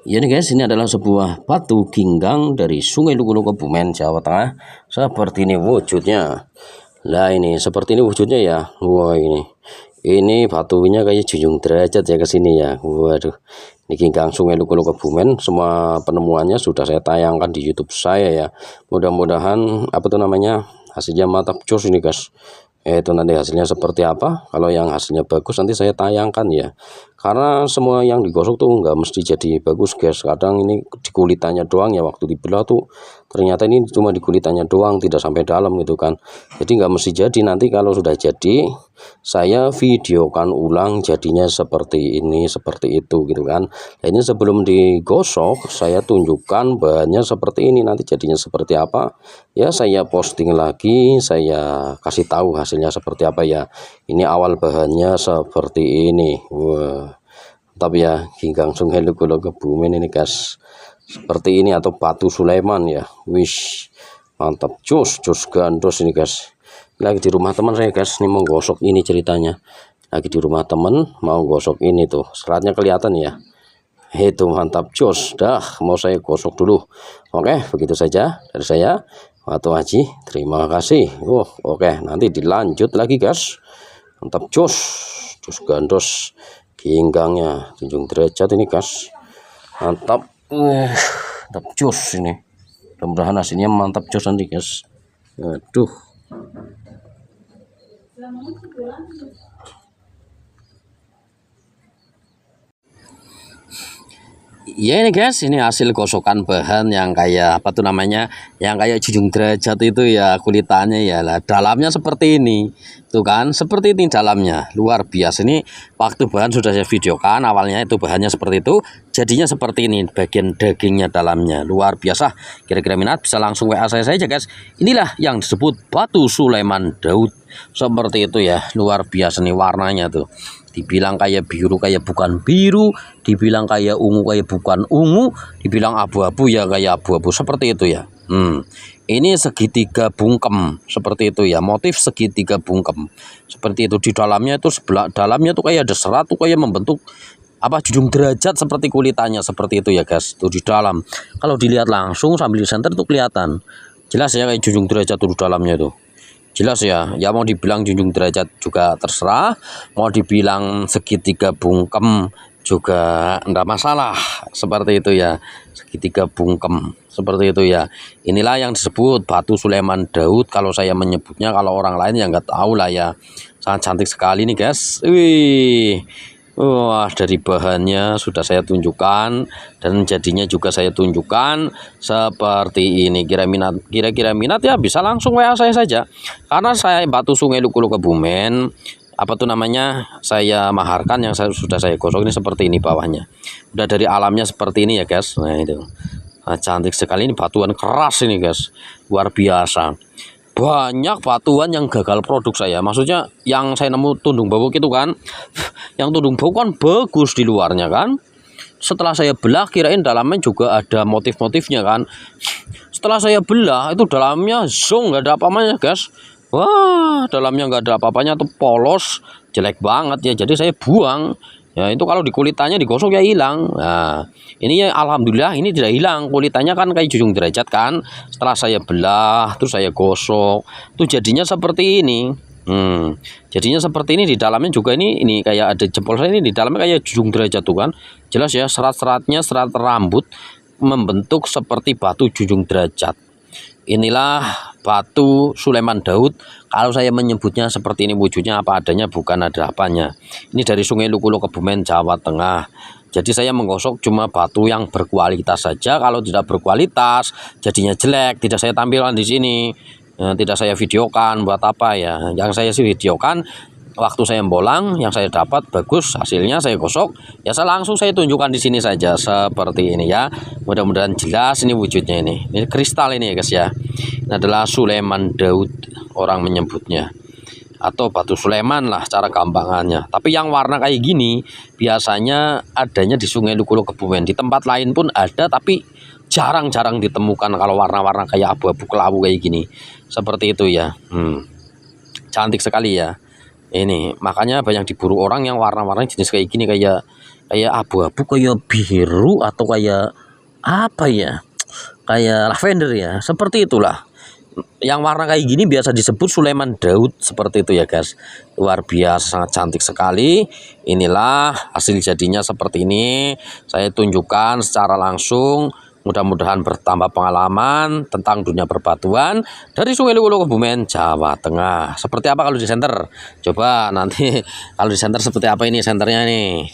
Ya nih guys, ini adalah sebuah batu ginggang dari Sungai Lugulu Kebumen, Jawa Tengah. Seperti ini wujudnya. Lah ini seperti ini wujudnya ya. Wah ini batunya kayak junjung derajat ya ke sini ya. Waduh. Ini ginggang Sungai Lugulu Kebumen. Semua penemuannya sudah saya tayangkan di YouTube saya ya. Mudah-mudahan apa tuh namanya? Hasilnya mantap jos ini guys. Itu nanti hasilnya seperti apa. Kalau yang hasilnya bagus nanti saya tayangkan ya, karena semua yang digosok tuh nggak mesti jadi bagus guys. Kadang ini di kulitannya doang ya, waktu dibelah tuh ternyata ini cuma di kulitannya doang, tidak sampai dalam gitu kan. Jadi nggak mesti jadi. Nanti kalau sudah jadi saya videokan ulang jadinya seperti ini seperti itu gitu kan. Nah, ini sebelum digosok saya tunjukkan bahannya seperti ini, nanti jadinya seperti apa ya saya posting lagi, saya kasih tahu hasilnya seperti apa ya. Ini awal bahannya seperti ini. Wah mantap ya, ginggang Sungai Lugulu Kebumen ini guys, seperti ini, atau batu Sulaiman ya. Wish mantap jos gandos ini guys. Lagi di rumah teman saya guys, ini mau gosok ini ceritanya. Lagi di rumah teman mau gosok ini tuh, seratnya kelihatan ya. Itu mantap jos, dah mau saya gosok dulu. Oke, begitu saja dari saya, Watu Haji. Terima kasih. Oke, nanti dilanjut lagi guys. Mantap jos gandos ginggangnya junjung derajat ini guys. Mantap. Mantap jos ini. Mudah-mudahan hasilnya mantap jos nanti guys. Aduh. Ya ini guys, ini hasil gosokan bahan yang kayak apa tuh namanya, yang kayak junjung derajat itu ya, kulitannya ya. Lah dalamnya seperti ini tuh kan, seperti ini dalamnya, luar biasa. Ini waktu bahan sudah saya videokan, awalnya itu bahannya seperti itu, jadinya seperti ini bagian dagingnya dalamnya, luar biasa. Kira-kira minat bisa langsung WA saya saja guys. Inilah yang disebut batu Sulaiman Daud, seperti itu ya, luar biasa nih warnanya tuh. Dibilang kayak biru kayak bukan biru, dibilang kayak ungu kayak bukan ungu, dibilang abu-abu ya kayak abu-abu, seperti itu ya. Ini segitiga bungkem seperti itu ya, motif segitiga bungkem seperti itu. Di dalamnya itu sebelah dalamnya tuh kayak ada serat tuh, kayak membentuk apa junjung derajat seperti kulitannya seperti itu ya guys. Tuh di dalam kalau dilihat langsung sambil di center tuh kelihatan jelas ya kayak junjung derajat tuh di dalamnya tuh. Jelas ya, ya mau dibilang junjung derajat juga terserah, mau dibilang segitiga bungkem juga enggak masalah, seperti itu ya, segitiga bungkem seperti itu ya. Inilah yang disebut batu Sulaiman Daud kalau saya menyebutnya, kalau orang lain ya nggak tahu lah ya. Sangat cantik sekali nih guys. Wih. Wah, dari bahannya sudah saya tunjukkan dan jadinya juga saya tunjukkan seperti ini. Kira-kira minat ya bisa langsung WA saya saja. Karena saya batu Sungai Lugulu Kebumen, apa tuh namanya, saya maharkan yang sudah saya gosok ini seperti ini bawahnya. Udah dari alamnya seperti ini ya guys. Nah itu. Nah, cantik sekali, ini batuan keras ini guys. Luar biasa. Banyak batuan yang gagal produk saya, maksudnya yang saya nemu tundung bau gitu kan, yang tundung bau kan bagus di luarnya kan, setelah saya belah kirain dalamnya juga ada motif-motifnya kan, setelah saya belah itu dalamnya zong, nggak ada apa-apanya guys. Wah, dalamnya nggak ada apa-apanya tuh, polos, jelek banget ya, jadi saya buang ya. Itu kalau di kulitannya digosok ya hilang. Nah ini ya alhamdulillah ini tidak hilang, kulitannya kan kayak junjung derajat kan. Setelah saya belah terus saya gosok tuh jadinya seperti ini. Jadinya seperti ini. Di dalamnya juga ini kayak ada jempol saya, ini di dalamnya kayak junjung derajat tuh kan, jelas ya, serat-seratnya serat rambut membentuk seperti batu junjung derajat. Inilah batu Sulaiman Daud kalau saya menyebutnya seperti ini, wujudnya apa adanya, bukan ada apanya. Ini dari Sungai Lugulu Kebumen, Jawa Tengah. Jadi saya menggosok cuma batu yang berkualitas saja. Kalau tidak berkualitas jadinya jelek, tidak saya tampilkan di sini, tidak saya videokan. Buat apa ya? Yang saya videokan waktu saya bolang, yang saya dapat bagus hasilnya, saya gosok ya, saya langsung saya tunjukkan di sini saja seperti ini ya. Mudah-mudahan jelas ini wujudnya. Ini kristal ini ya guys ya. Ini adalah Sulaiman Daud orang menyebutnya, atau batu Sulaiman lah cara gampangannya. Tapi yang warna kayak gini biasanya adanya di Sungai Lugulu Kebumen. Di tempat lain pun ada, tapi jarang-jarang ditemukan kalau warna-warna kayak abu-abu kelabu kayak gini. Seperti itu ya. Cantik sekali ya. Ini makanya banyak diburu orang yang warna-warna jenis kayak gini, kayak kayak abu-abu, kayak biru, atau kayak apa ya, kayak lavender ya, seperti itulah. Yang warna kayak gini biasa disebut Sulaiman Daud, seperti itu ya guys. Luar biasa, sangat cantik sekali. Inilah hasil jadinya seperti ini. Saya tunjukkan secara langsung. Mudah-mudahan bertambah pengalaman tentang dunia perbatuan dari Sungai Luwuluh, Kebumen, Jawa Tengah. Seperti apa kalau di senter? Coba nanti kalau di senter seperti apa ini senternya nih?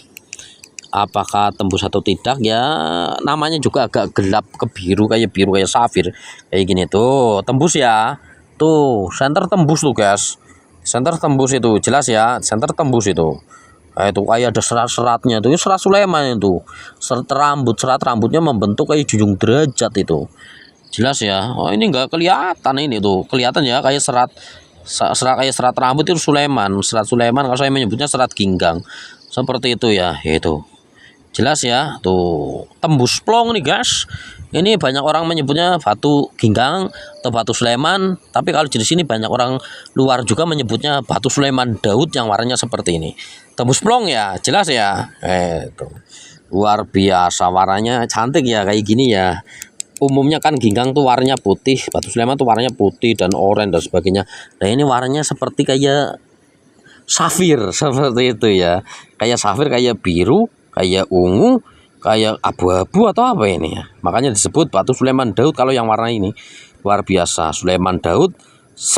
Apakah tembus atau tidak ya, namanya juga agak gelap ke biru kayak safir kayak gini tuh, tembus ya. Tuh senter tembus tuh guys, senter tembus itu jelas ya, senter tembus itu. Nah, itu kayak ada serat-seratnya tuh, serat Sulaiman itu, serat rambutnya membentuk kayak junjung derajat itu, jelas ya. Oh ini enggak kelihatan, ini tuh kelihatan ya, kayak serat kayak serat rambut itu Sulaiman, serat Sulaiman, kalau saya menyebutnya serat ginggang, seperti itu ya, itu jelas ya. Tuh tembus plong nih guys. Ini banyak orang menyebutnya batu ginggang atau batu Sulaiman, tapi kalau di sini banyak orang luar juga menyebutnya batu Sulaiman Daud yang warnanya seperti ini. Tembus plong ya, jelas ya. Tuh. Luar biasa, warnanya cantik ya kayak gini ya. Umumnya kan ginggang tuh warnanya putih, batu Sulaiman tuh warnanya putih dan oranye dan sebagainya. Nah ini warnanya seperti kayak safir seperti itu ya. Kayak safir, kayak biru, kayak ungu, kayak abu-abu atau apa ini ya. Makanya disebut batu Sulaiman Daud kalau yang warna ini. Luar biasa, Sulaiman Daud,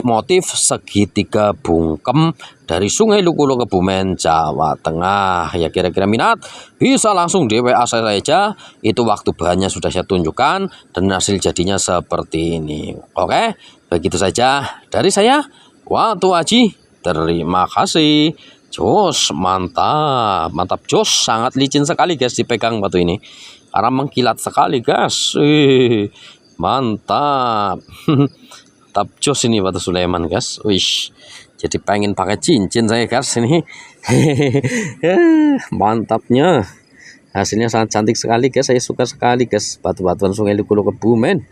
motif segitiga bungkem dari Sungai Luwuluh, Kebumen, Jawa Tengah. Ya kira-kira minat bisa langsung di WA saya saja. Itu waktu bahannya sudah saya tunjukkan dan hasil jadinya seperti ini. Oke, begitu saja dari saya, Watu Aji. Terima kasih. Jos, mantap, mantap jos, sangat licin sekali guys dipegang batu ini, karena mengkilat sekali guys. Mantap, mantap jos ini batu Sulaiman guys. Wish, jadi pengen pakai cincin saya guys ini. Mantapnya, hasilnya sangat cantik sekali guys. Saya suka sekali guys batu-batuan Sungai Luwuluh, Kebumen.